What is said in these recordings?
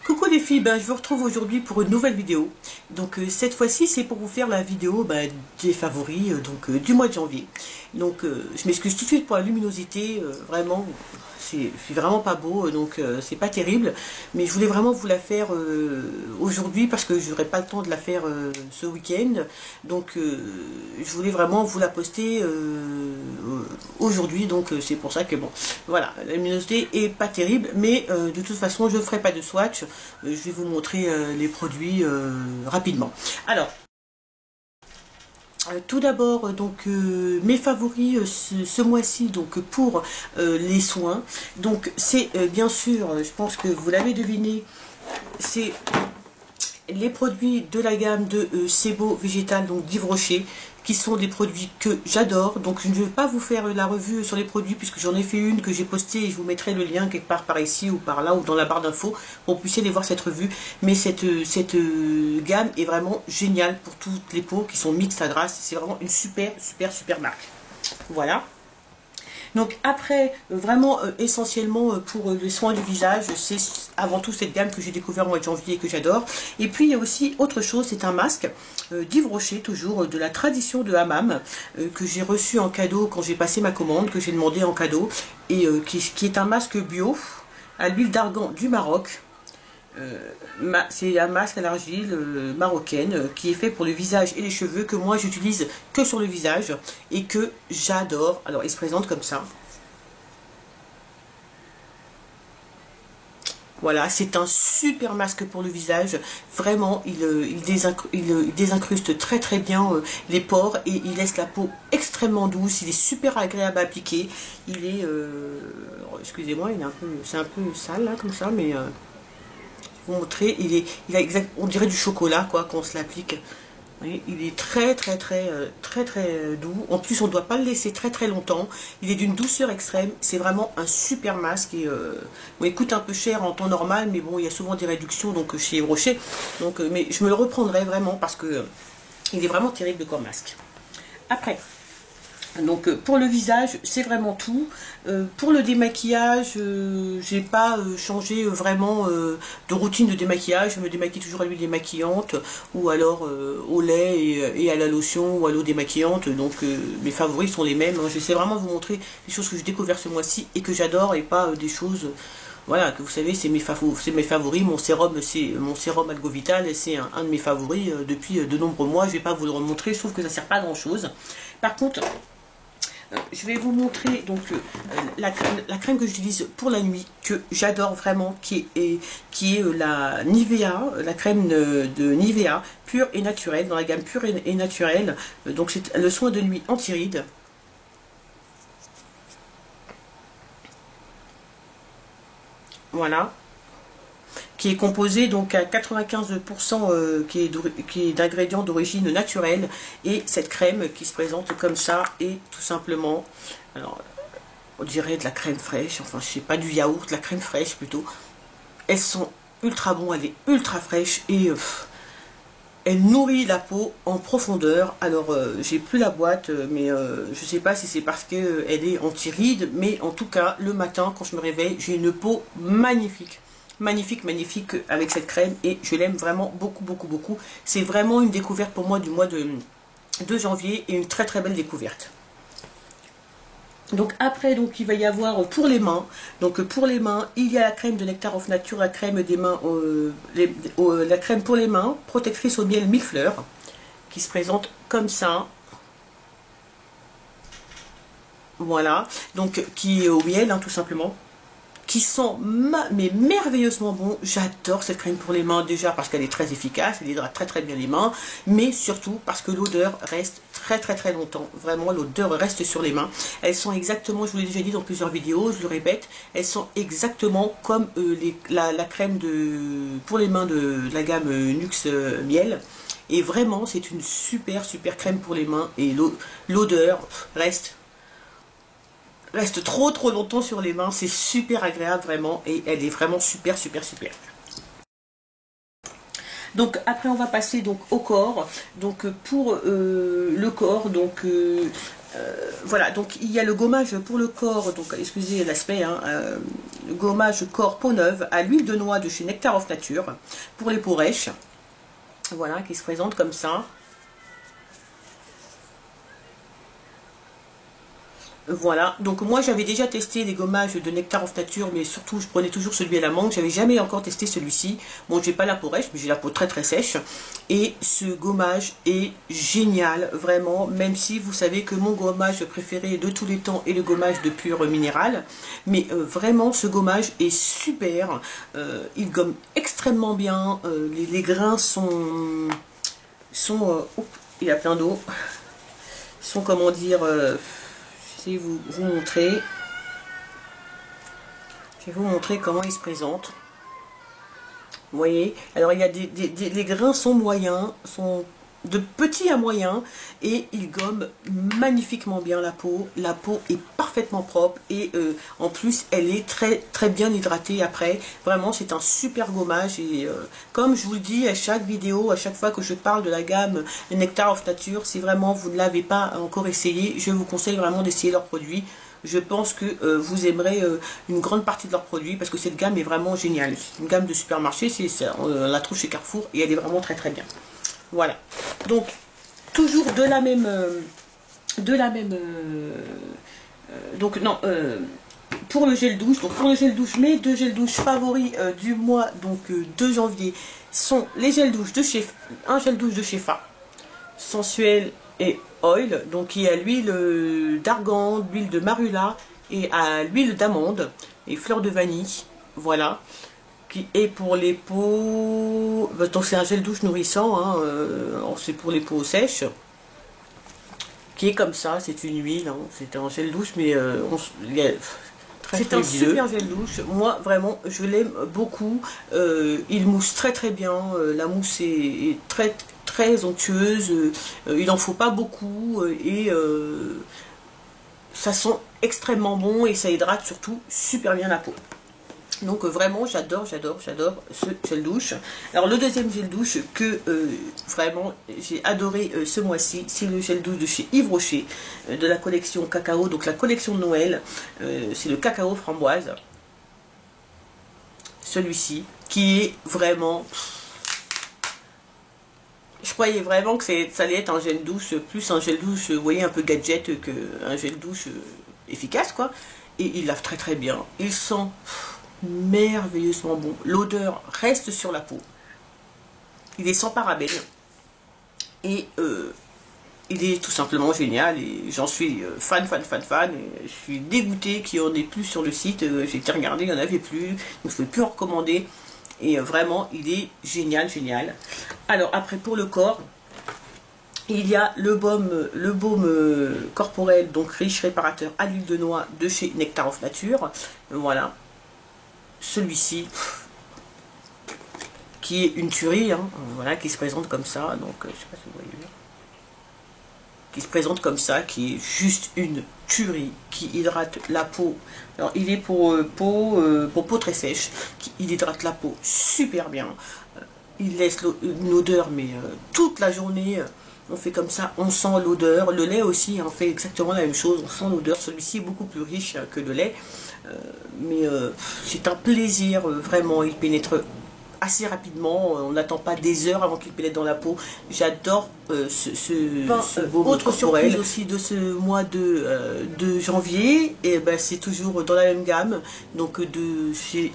Coucou les filles, je vous retrouve aujourd'hui pour une nouvelle vidéo. Donc cette fois-ci c'est pour vous faire la vidéo des favoris du mois de janvier. Donc je m'excuse tout de suite pour la luminosité, vraiment c'est vraiment pas beau, donc c'est pas terrible. Mais je voulais vraiment vous la faire aujourd'hui parce que j'aurai pas le temps de la faire ce week-end. Donc je voulais vraiment vous la poster aujourd'hui, donc c'est pour ça que bon, voilà, la luminosité est pas terrible, mais de toute façon je ne ferai pas de swatch. Je vais vous montrer les produits rapidement. Alors, tout d'abord, mes favoris ce mois-ci, donc pour les soins. Donc c'est bien sûr, je pense que vous l'avez deviné, c'est les produits de la gamme de Sebo Végétal, donc d'Yves Rocher, qui sont des produits que j'adore. Donc je ne vais pas vous faire la revue sur les produits puisque j'en ai fait une que j'ai postée et je vous mettrai le lien quelque part par ici ou par là ou dans la barre d'infos pour que vous puissiez aller voir cette revue. Mais cette gamme est vraiment géniale pour toutes les peaux qui sont mixtes à grasse. C'est vraiment une super marque. Voilà. Donc après, vraiment essentiellement pour les soins du visage, c'est avant tout cette gamme que j'ai découvert au mois de janvier et que j'adore. Et puis il y a aussi autre chose, c'est un masque d'Yves Rocher, toujours de la tradition de Hammam, que j'ai reçu en cadeau quand j'ai passé ma commande, que j'ai demandé en cadeau, et qui est un masque bio à l'huile d'argan du Maroc. C'est un masque à l'argile marocaine qui est fait pour le visage et les cheveux, que moi j'utilise que sur le visage et que j'adore. Alors il se présente comme ça. Voilà, c'est un super masque pour le visage. Vraiment, il désincruste très bien les pores et il laisse la peau extrêmement douce. Il est super agréable à appliquer. Il est, excusez-moi, c'est un peu sale là comme ça, mais vous montrer, on dirait du chocolat quoi quand on se l'applique. Il est très doux. En plus on ne doit pas le laisser très longtemps. Il est d'une douceur extrême. C'est vraiment un super masque et bon, il coûte un peu cher en temps normal, mais bon il y a souvent des réductions donc chez Rocher. Donc mais je me le reprendrai vraiment parce que il est vraiment terrible comme masque. Après, donc pour le visage c'est vraiment tout. Pour le démaquillage, j'ai pas changé vraiment de routine de démaquillage. Je me démaquille toujours à l'huile démaquillante ou alors au lait et à la lotion ou à l'eau démaquillante. Donc mes favoris sont les mêmes, hein. J'essaie vraiment de vous montrer des choses que j'ai découvert ce mois-ci et que j'adore et pas des choses, voilà, que vous savez, c'est mes favoris. Mon sérum Algovital, c'est un de mes favoris depuis de nombreux mois. Je vais pas vous le remontrer, je trouve que ça sert pas à grand chose. Par contre, je vais vous montrer donc la crème que j'utilise pour la nuit, que j'adore vraiment, qui est la Nivea, la crème de Nivea, pure et naturelle, dans la gamme pure et naturelle. Donc c'est le soin de nuit anti-rides. Voilà. Qui est composé donc à 95% qui est d'ingrédients d'origine naturelle, et cette crème qui se présente comme ça est tout simplement, alors on dirait de la crème fraîche, enfin je sais pas, du yaourt, de la crème fraîche plutôt. Elles sont ultra bonnes, elle est ultra fraîche et elle nourrit la peau en profondeur. Alors j'ai plus la boîte, mais je sais pas si c'est parce que elle est anti-rides, mais en tout cas le matin quand je me réveille j'ai une peau magnifique. Magnifique avec cette crème et je l'aime vraiment beaucoup. C'est vraiment une découverte pour moi du mois de janvier et une très belle découverte. Donc après, donc il va y avoir pour les mains. Donc pour les mains, il y a la crème de Nectar of Nature, la crème des mains, la crème pour les mains, protectrice au miel 1000 fleurs, qui se présente comme ça. Voilà, donc qui est au miel, hein, tout simplement. Qui sont mais merveilleusement bons. J'adore cette crème pour les mains, déjà parce qu'elle est très efficace, elle hydrate très bien les mains, mais surtout parce que l'odeur reste très longtemps. Vraiment, l'odeur reste sur les mains. Elles sont exactement, je vous l'ai déjà dit dans plusieurs vidéos, je le répète, elles sont exactement comme la crème pour les mains de la gamme Nuxe Miel. Et vraiment, c'est une super crème pour les mains et l'odeur reste trop longtemps sur les mains. C'est super agréable vraiment et elle est vraiment super. Donc après on va passer donc au corps. Donc pour le corps, donc Voilà, donc il y a le gommage pour le corps, donc excusez l'aspect, hein, le gommage corps peau neuve à l'huile de noix de chez Nectar of Nature pour les peaux rêches. Voilà, qui se présente comme ça. Voilà, donc moi j'avais déjà testé les gommages de Nectar of Nature, mais surtout je prenais toujours celui à la mangue, j'avais jamais encore testé celui-ci. Bon, j'ai pas la peau rêche, mais j'ai la peau très très sèche, et ce gommage est génial, vraiment, même si vous savez que mon gommage préféré de tous les temps est le gommage de Pur Minéral, mais vraiment ce gommage est super, il gomme extrêmement bien, les grains sont oh, il y a plein d'eau, sont comment dire... vous montrer. Je vais vous montrer comment il se présente. Vous voyez, alors il y a les grains sont moyens, sont de petits à moyens, et ils gomment magnifiquement bien la peau. La peau est parfaitement propre, et en plus elle est très bien hydratée après. Vraiment c'est un super gommage, et comme je vous le dis à chaque vidéo, à chaque fois que je parle de la gamme Nectar of Nature, si vraiment vous ne l'avez pas encore essayé, je vous conseille vraiment d'essayer leurs produits. Je pense que vous aimerez une grande partie de leurs produits, parce que cette gamme est vraiment géniale. C'est une gamme de supermarché, on la trouve chez Carrefour, et elle est vraiment très bien. Voilà, donc toujours donc non, pour le gel douche, donc pour le gel douche, mes deux gels douche favoris du mois donc de janvier sont les gels douche de chez, un gel douche de chez Fa, sensuel et oil, donc qui est à l'huile d'argan, l'huile de marula et à l'huile d'amande et fleur de vanille, voilà. Qui est pour les peaux, donc c'est un gel douche nourrissant, hein, c'est pour les peaux sèches, qui est comme ça, c'est une huile, hein, c'est un gel douche, mais c'est un super gel douche. Moi vraiment je l'aime beaucoup, il mousse très bien, la mousse est très onctueuse, il n'en faut pas beaucoup, et ça sent extrêmement bon, et ça hydrate surtout super bien la peau. Donc vraiment j'adore ce gel douche. Alors le deuxième gel douche que vraiment j'ai adoré ce mois-ci, c'est le gel douche de chez Yves Rocher, de la collection cacao, donc la collection de Noël, c'est le cacao framboise, celui-ci, qui est vraiment... Je croyais vraiment que ça allait être un gel douche, plus un gel douche, vous voyez, un peu gadget qu'un gel douche efficace, quoi. Et il lave très bien, il sent... merveilleusement bon, l'odeur reste sur la peau, il est sans parabènes, et il est tout simplement génial, et j'en suis fan, et je suis dégoûtée qu'il n'y en ait plus sur le site. J'ai été regarder, il n'y en avait plus, donc je ne pouvais plus en recommander, et vraiment il est génial. Alors après pour le corps, il y a le baume corporel, donc riche réparateur à l'huile de noix de chez Nectar of Nature, voilà. Celui-ci, qui est une tuerie, hein, voilà, qui se présente comme ça, donc je sais pas si vous voyez, qui se présente comme ça, qui est juste une tuerie, qui hydrate la peau. Alors il est pour peau très sèche, il hydrate la peau super bien, il laisse une odeur mais toute la journée. On fait comme ça, on sent l'odeur. Le lait aussi, on fait exactement la même chose, on sent l'odeur. Celui-ci est beaucoup plus riche que le lait, mais c'est un plaisir, vraiment. Il pénètre assez rapidement, on n'attend pas des heures avant qu'il pénètre dans la peau. J'adore ce baume autre corporel. Surprise aussi de ce mois de janvier, et ben c'est toujours dans la même gamme, donc de chez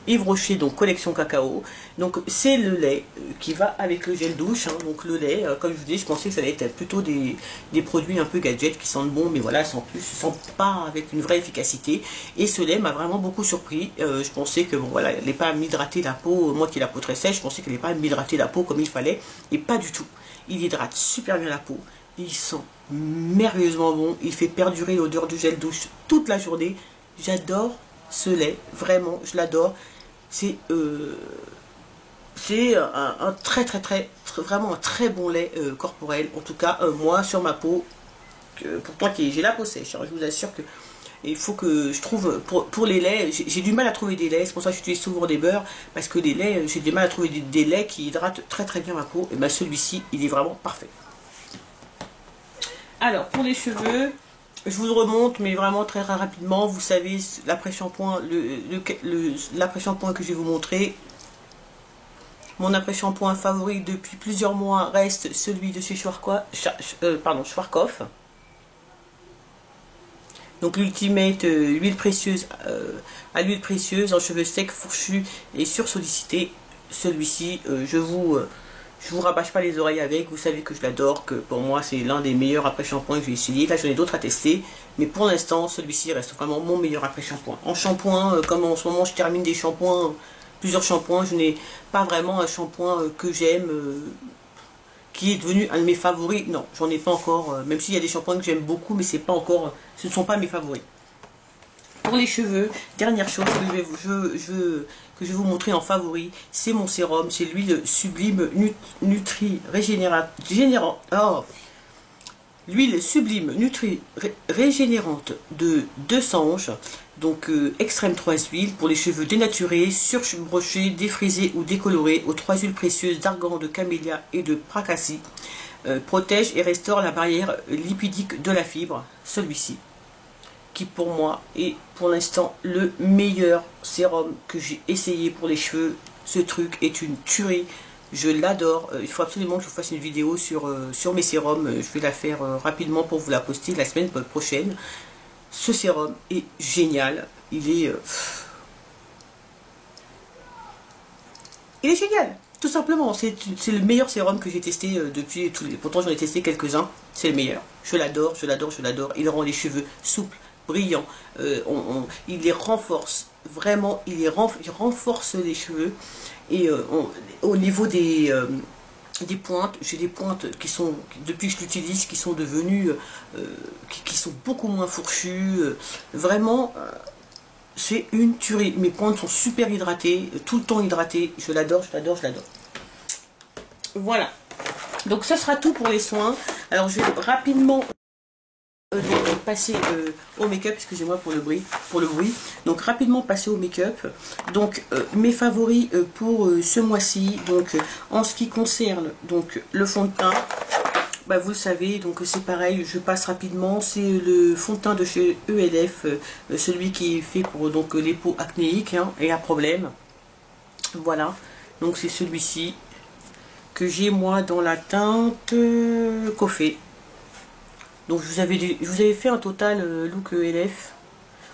Yves Rocher, donc collection cacao. Donc c'est le lait qui va avec le gel douche, hein. Donc le lait, comme je vous dis, je pensais que ça allait être plutôt des produits un peu gadgets qui sentent bon, mais voilà, sans plus, sans pas avec une vraie efficacité. Et ce lait m'a vraiment beaucoup surpris. Je pensais que bon voilà, elle n'allait pas m'hydrater la peau, moi qui ai la peau très sèche, je pensais qu'elle n'allait pas m'hydrater la peau comme il fallait, et pas du tout. Il hydrate super bien la peau, il sent merveilleusement bon, il fait perdurer l'odeur du gel douche toute la journée. J'adore ce lait, vraiment, je l'adore. C'est vraiment un très bon lait corporel, en tout cas moi sur ma peau, pour moi qui j'ai la peau sèche, hein, je vous assure que il faut que je trouve, pour les laits, j'ai du mal à trouver des laits, c'est pour ça que j'utilise souvent des beurres, parce que les laits, j'ai du mal à trouver des laits qui hydratent très bien ma peau, et bien celui-ci il est vraiment parfait. Alors, pour les cheveux, je vous le remonte, mais vraiment très rapidement. Vous savez, l'après-shampoing, l'après-shampoing que je vais vous montrer. Mon après-shampoing favori depuis plusieurs mois reste celui de chez Schwarzkopf. Donc l'Ultimate huile précieuse à l'huile précieuse en cheveux secs, fourchus et sursollicités. Celui-ci, je vous rabâche pas les oreilles avec. Vous savez que je l'adore, que pour moi c'est l'un des meilleurs après-shampoings que j'ai essayé. Là j'en ai d'autres à tester, mais pour l'instant celui-ci reste vraiment mon meilleur après-shampoing. En shampoing, comme en ce moment je termine des shampoings, plusieurs shampoings, je n'ai pas vraiment un shampoing que j'aime, qui est devenu un de mes favoris. Non, j'en ai pas encore, même s'il y a des shampoings que j'aime beaucoup, mais c'est pas encore, ce ne sont pas mes favoris. Pour les cheveux, dernière chose que je vais vous montrer en favori, c'est mon sérum, c'est l'huile Sublime Nutri l'huile Sublime Nutri Régénérante de 200 anges, donc extrême 3 huiles pour les cheveux dénaturés, surbrochés, défrisés ou décolorés aux 3 huiles précieuses d'argan, de camélia et de pracassie, protège et restaure la barrière lipidique de la fibre. Celui-ci, qui pour moi est pour l'instant le meilleur sérum que j'ai essayé pour les cheveux. Ce truc est une tuerie, je l'adore. Il faut absolument que je vous fasse une vidéo sur mes sérums. Je vais la faire rapidement pour vous la poster la semaine prochaine. Ce sérum est génial, il est génial, tout simplement. C'est le meilleur sérum que j'ai testé depuis tous les... Pourtant j'en ai testé quelques-uns, c'est le meilleur. Je l'adore, je l'adore, je l'adore. Il rend les cheveux souples, brillants, il les renforce, vraiment, il renforce les cheveux. Et au niveau des pointes, j'ai des pointes qui sont, depuis que je l'utilise, qui sont devenues, qui sont beaucoup moins fourchues. Vraiment, c'est une tuerie. Mes pointes sont super hydratées, tout le temps hydratées. Je l'adore, je l'adore, je l'adore. Voilà. Donc ça sera tout pour les soins. Alors je vais rapidement passer au make-up, excusez-moi pour le bruit, donc rapidement passer au make-up. Donc mes favoris pour ce mois-ci, donc en ce qui concerne donc le fond de teint, bah, vous le savez, donc c'est pareil, je passe rapidement. C'est le fond de teint de chez ELF, celui qui est fait pour donc les peaux acnéiques et à problème. Voilà, donc c'est celui-ci que j'ai moi dans la teinte coffée. Donc je vous avais fait un total look ELF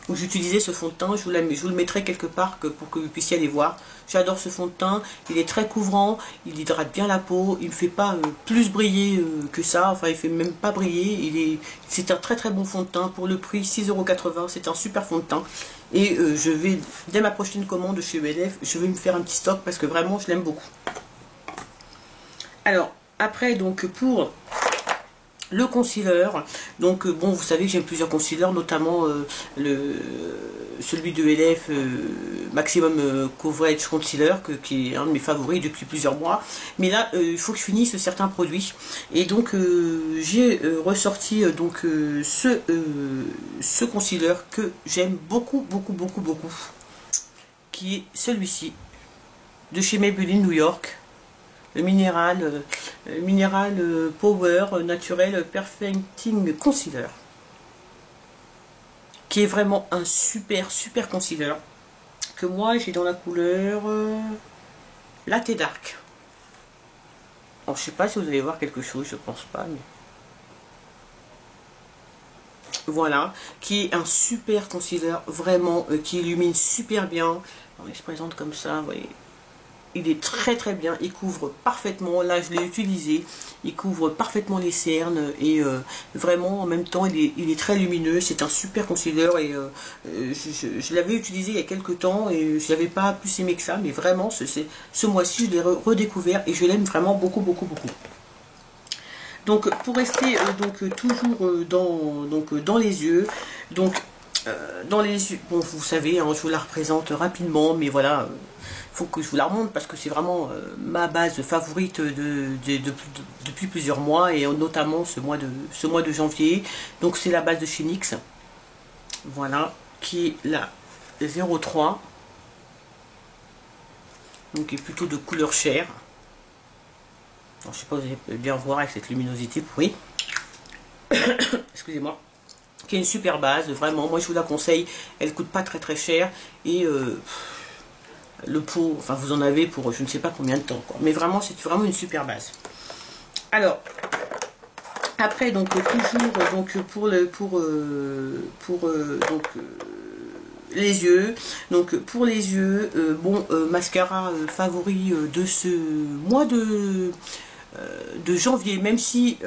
où j'utilisais ce fond de teint. Je vous le mettrai quelque part pour que vous puissiez aller voir. J'adore ce fond de teint, il est très couvrant, il hydrate bien la peau, il ne fait pas plus briller que ça, enfin il ne fait même pas briller. C'est un très très bon fond de teint pour le prix 6,80 €, c'est un super fond de teint. Et je vais, dès ma prochaine commande chez ELF, je vais me faire un petit stock parce que vraiment je l'aime beaucoup. Alors après, donc pour le concealer, donc bon, vous savez que j'aime plusieurs concealers, notamment celui de ELF Maximum Coverage Concealer, qui est un de mes favoris depuis plusieurs mois. Mais là, il faut que je finisse certains produits. Et donc, j'ai ressorti donc ce concealer que j'aime beaucoup, beaucoup, beaucoup, beaucoup, qui est celui-ci, de chez Maybelline New York. Le minéral Power Naturel Perfecting Concealer, qui est vraiment un super super concealer que moi j'ai dans la couleur Latte Dark. Alors je sais pas si vous allez voir quelque chose, je pense pas, mais voilà, qui est un super concealer vraiment qui illumine super bien. Alors, il se présente comme ça, vous voyez. Il est très très bien, il couvre parfaitement, là je l'ai utilisé, il couvre parfaitement les cernes et vraiment en même temps il est très lumineux, c'est un super concealer et je l'avais utilisé il y a quelques temps et je n'avais pas plus aimé que ça, mais vraiment ce mois-ci je l'ai redécouvert et je l'aime vraiment beaucoup beaucoup beaucoup. Donc pour rester toujours dans les yeux, donc dans les yeux, bon vous savez, je vous la représente rapidement, mais voilà, faut que je vous la remonte parce que c'est vraiment ma base favorite depuis plusieurs mois et notamment ce mois de janvier. Donc c'est la base de chez NYX, voilà, qui est la 03, donc qui est plutôt de couleur chair. Alors, je sais pas, vous allez bien voir avec cette luminosité pourrie. excusez-moi, qui est une super base, vraiment, moi je vous la conseille, elle coûte pas très cher, et le pot, enfin vous en avez pour je ne sais pas combien de temps, quoi. Mais vraiment, c'est vraiment une super base. Alors, après, donc toujours, donc les yeux, donc pour les yeux, bon, mascara favori de ce mois de janvier, même si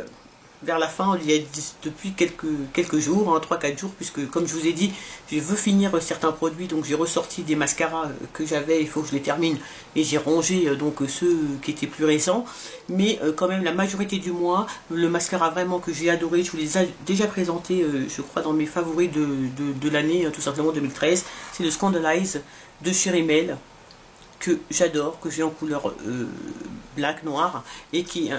vers la fin, il y a depuis quelques jours, hein, 3-4 jours, puisque comme je vous ai dit, je veux finir certains produits, donc j'ai ressorti des mascaras que j'avais, il faut que je les termine, et j'ai rangé donc ceux qui étaient plus récents, mais quand même la majorité du mois, le mascara vraiment que j'ai adoré, je vous les ai déjà présentés, je crois dans mes favoris de l'année, tout simplement 2013, c'est le Scandalize de chez Rimmel, que j'adore, que j'ai en couleur black, noir, et qui,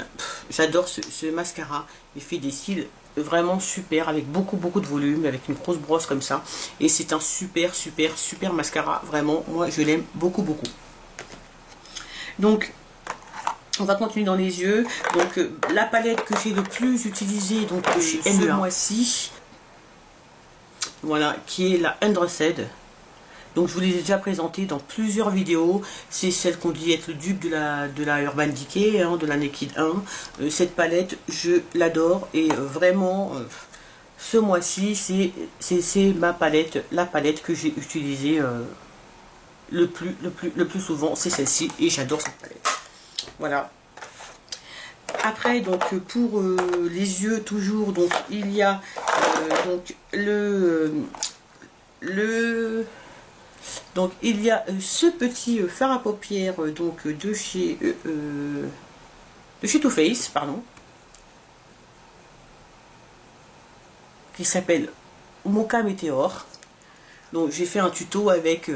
j'adore ce mascara, il fait des cils vraiment super, avec beaucoup de volume, avec une grosse brosse comme ça, et c'est un super mascara, vraiment, moi je l'aime beaucoup. Donc, on va continuer dans les yeux, donc la palette que j'ai le plus utilisée, donc chez ce mois-ci, voilà, qui est la Undressed. Donc je vous l'ai déjà présenté dans plusieurs vidéos, c'est celle qu'on dit être le dupe de la Urban Decay, hein, de la Naked 1. Cette palette, je l'adore, et vraiment, ce mois-ci, c'est ma palette, la palette que j'ai utilisée le plus souvent, c'est celle-ci, et j'adore cette palette. Voilà. Après, donc pour les yeux, toujours, donc il y a donc donc il y a ce petit fard à paupières donc de chez Too Faced, pardon, qui s'appelle Mocha Meteor. Donc j'ai fait un tuto avec,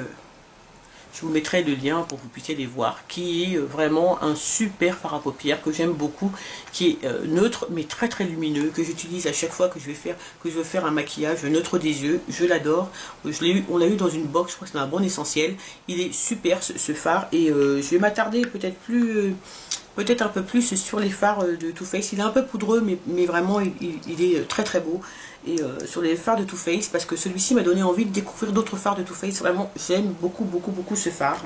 je vous mettrai le lien pour que vous puissiez les voir, qui est vraiment un super fard à paupières que j'aime beaucoup, qui est neutre mais très lumineux, que j'utilise à chaque fois que je veux faire un maquillage neutre des yeux. Je l'adore, on l'a eu dans une box, je crois que c'est un bon essentiel. Il est super ce fard, et je vais m'attarder peut-être un peu plus sur les fards de Too Faced. Il est un peu poudreux, mais vraiment il est très beau. Et sur les fards de Too Faced, parce que celui-ci m'a donné envie de découvrir d'autres fards de Too Faced. Vraiment, j'aime beaucoup ce fard.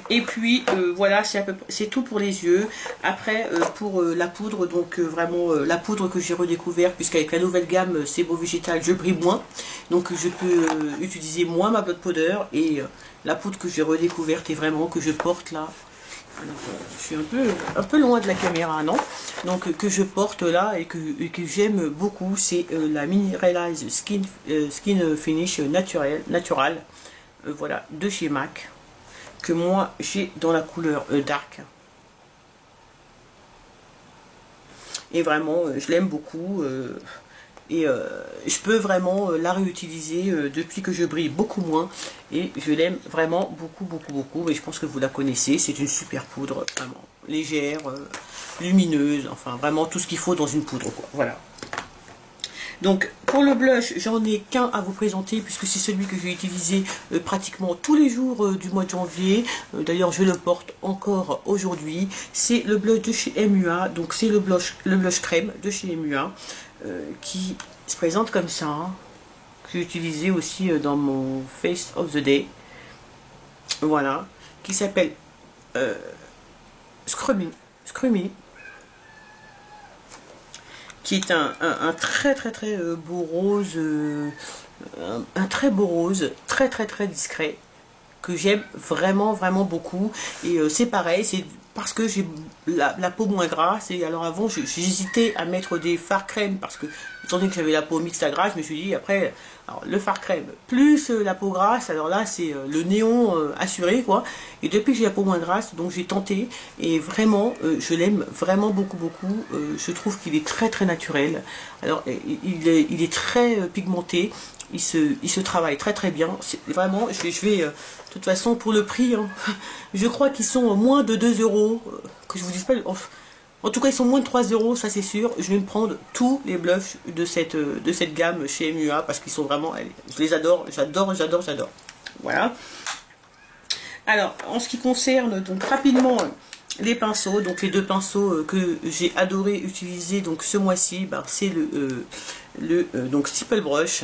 Et puis voilà, c'est tout pour les yeux. Après, pour la poudre, donc vraiment la poudre que j'ai redécouvert, puisqu'avec la nouvelle gamme C'est Beau Végétal, je brille moins, donc je peux utiliser moins ma blood powder, et la poudre que j'ai redécouverte et vraiment que je porte là. Alors, je suis un peu loin de la caméra, non? Donc que je porte là et que j'aime beaucoup, c'est la Mineralize Skin Finish Natural, voilà, de chez MAC, que moi j'ai dans la couleur dark. Et vraiment, je l'aime beaucoup. Et je peux vraiment la réutiliser depuis que je brille beaucoup moins, et je l'aime vraiment beaucoup. Et je pense que vous la connaissez, c'est une super poudre, vraiment légère, lumineuse, enfin vraiment tout ce qu'il faut dans une poudre, quoi. Voilà. Donc pour le blush, j'en ai qu'un à vous présenter, puisque c'est celui que j'ai utilisé pratiquement tous les jours du mois de janvier. D'ailleurs je le porte encore aujourd'hui. C'est le blush de chez MUA, donc c'est le blush crème de chez MUA, qui se présente comme ça, hein, que j'ai utilisé aussi dans mon Face of the Day, voilà, qui s'appelle Scrummy, qui est un très beau rose, un très beau rose, très discret, que j'aime vraiment beaucoup. Et c'est pareil, c'est parce que j'ai la peau moins grasse. Et alors avant j'hésitais à mettre des fards crème, parce que étant donné que j'avais la peau mixte à grasse, je me suis dit après, alors, le fard crème plus la peau grasse, alors là c'est le néon assuré, quoi. Et depuis que j'ai la peau moins grasse, donc j'ai tenté, et vraiment je l'aime vraiment beaucoup. Je trouve qu'il est très naturel. Alors il est très pigmenté. Il se travaille très bien. Vraiment, je vais de toute façon, pour le prix, hein, je crois qu'ils sont moins de 2 €, que je vous dise pas, en tout cas ils sont moins de 3 €, ça c'est sûr. Je vais me prendre tous les blushs de cette gamme chez MUA, parce qu'ils sont vraiment, je les adore, j'adore. Voilà. Alors en ce qui concerne donc rapidement les pinceaux, donc les deux pinceaux que j'ai adoré utiliser donc ce mois-ci, ben, c'est donc Stipple Brush.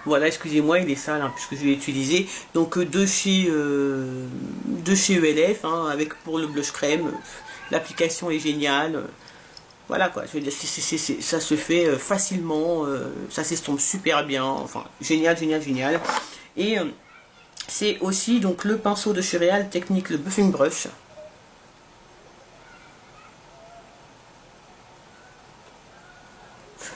Voilà, excusez-moi, il est sale hein, puisque je l'ai utilisé. Donc de chez ELF, hein, avec pour le blush crème. L'application est géniale. Voilà quoi, je veux dire, ça se fait facilement, ça s'estompe super bien. Enfin, génial, génial, génial. Et c'est aussi donc le pinceau de chez Real Technique, le Buffing Brush.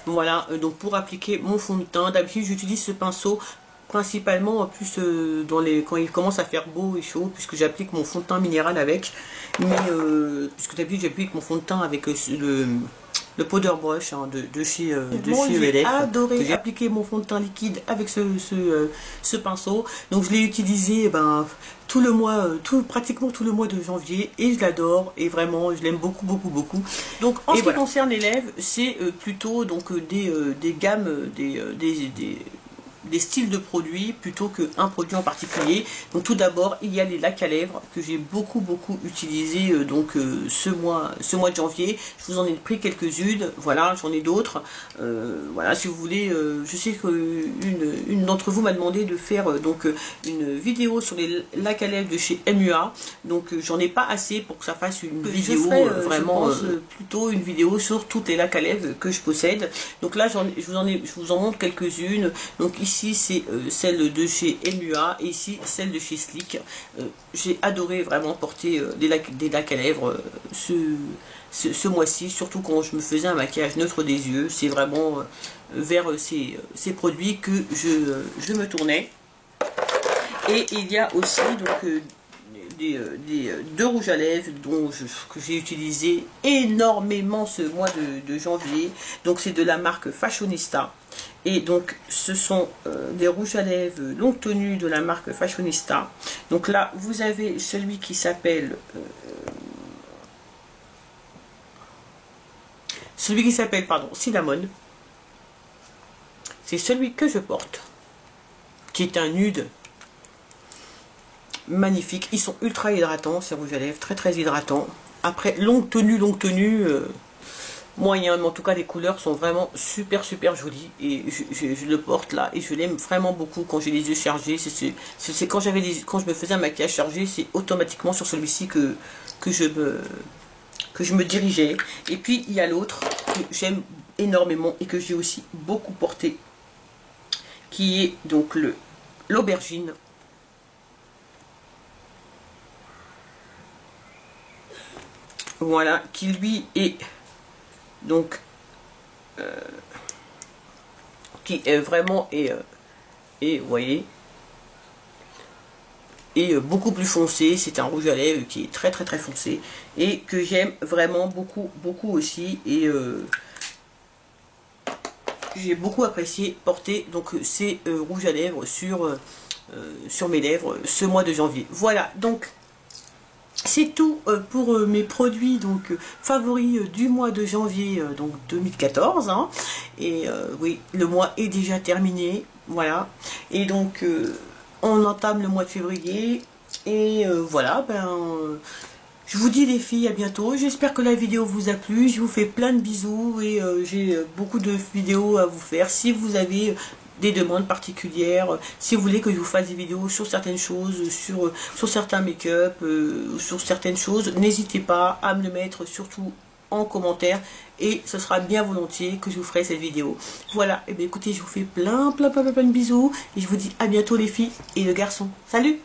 Voilà, donc pour appliquer mon fond de teint, d'habitude j'utilise ce pinceau principalement en plus quand il commence à faire beau et chaud, puisque j'applique mon fond de teint minéral avec. Mais puisque d'habitude j'applique mon fond de teint avec le powder brush hein, de chez ELF. J'ai adoré appliquer mon fond de teint liquide avec ce pinceau. Donc je l'ai utilisé tout le mois, pratiquement tout le mois de janvier, et je l'adore et vraiment je l'aime beaucoup beaucoup beaucoup. Donc en ce qui concerne les lèvres, c'est plutôt donc des gammes, des styles de produits plutôt qu'un produit en particulier. Donc tout d'abord il y a les lacs à lèvres que j'ai beaucoup utilisé ce mois de janvier. Je vous en ai pris quelques-unes, voilà, j'en ai d'autres. Voilà, si vous voulez, je sais qu'une d'entre vous m'a demandé de faire une vidéo sur les lacs à lèvres de chez MUA. Donc j'en ai pas assez pour que ça fasse une vidéo vraiment plutôt une vidéo sur toutes les lacs à lèvres que je possède. Donc là je vous en montre quelques-unes. Donc ici c'est celle de chez MUA et ici celle de chez Sleek. J'ai adoré vraiment porter des lacs à lèvres ce mois-ci, surtout quand je me faisais un maquillage neutre des yeux. C'est vraiment vers ces produits que je me tournais. Et il y a aussi donc deux rouges à lèvres que j'ai utilisé énormément ce mois de janvier. Donc c'est de la marque Fashionista. Et donc ce sont des rouges à lèvres longue tenue de la marque Fashionista. Donc là vous avez celui qui s'appelle Cinnamon. C'est celui que je porte, qui est un nude magnifique. Ils sont ultra hydratants ces rouges à lèvres, très hydratants. Après longue tenue moyen, mais en tout cas les couleurs sont vraiment super jolies et je le porte là et je l'aime vraiment beaucoup quand j'ai les yeux chargés. C'est quand je me faisais un maquillage chargé, c'est automatiquement sur celui-ci que je me dirigeais. Et puis il y a l'autre que j'aime énormément et que j'ai aussi beaucoup porté, qui est donc l'aubergine. Voilà, qui lui est donc qui est vraiment et vous voyez est beaucoup plus foncé. C'est un rouge à lèvres qui est très foncé et que j'aime vraiment beaucoup aussi, et j'ai beaucoup apprécié porter donc ces rouges à lèvres sur mes lèvres ce mois de janvier. Voilà, donc c'est tout pour mes produits donc favoris du mois de janvier donc 2014 hein. Et oui, le mois est déjà terminé, voilà, et donc on entame le mois de février et voilà, je vous dis les filles, à bientôt. J'espère que la vidéo vous a plu. Je vous fais plein de bisous et j'ai beaucoup de vidéos à vous faire. Si vous avez des demandes particulières, si vous voulez que je vous fasse des vidéos sur certaines choses, sur certains make-up, sur certaines choses, n'hésitez pas à me le mettre surtout en commentaire et ce sera bien volontiers que je vous ferai cette vidéo. Voilà, et bien écoutez, je vous fais plein de bisous et je vous dis à bientôt les filles et les garçons. Salut!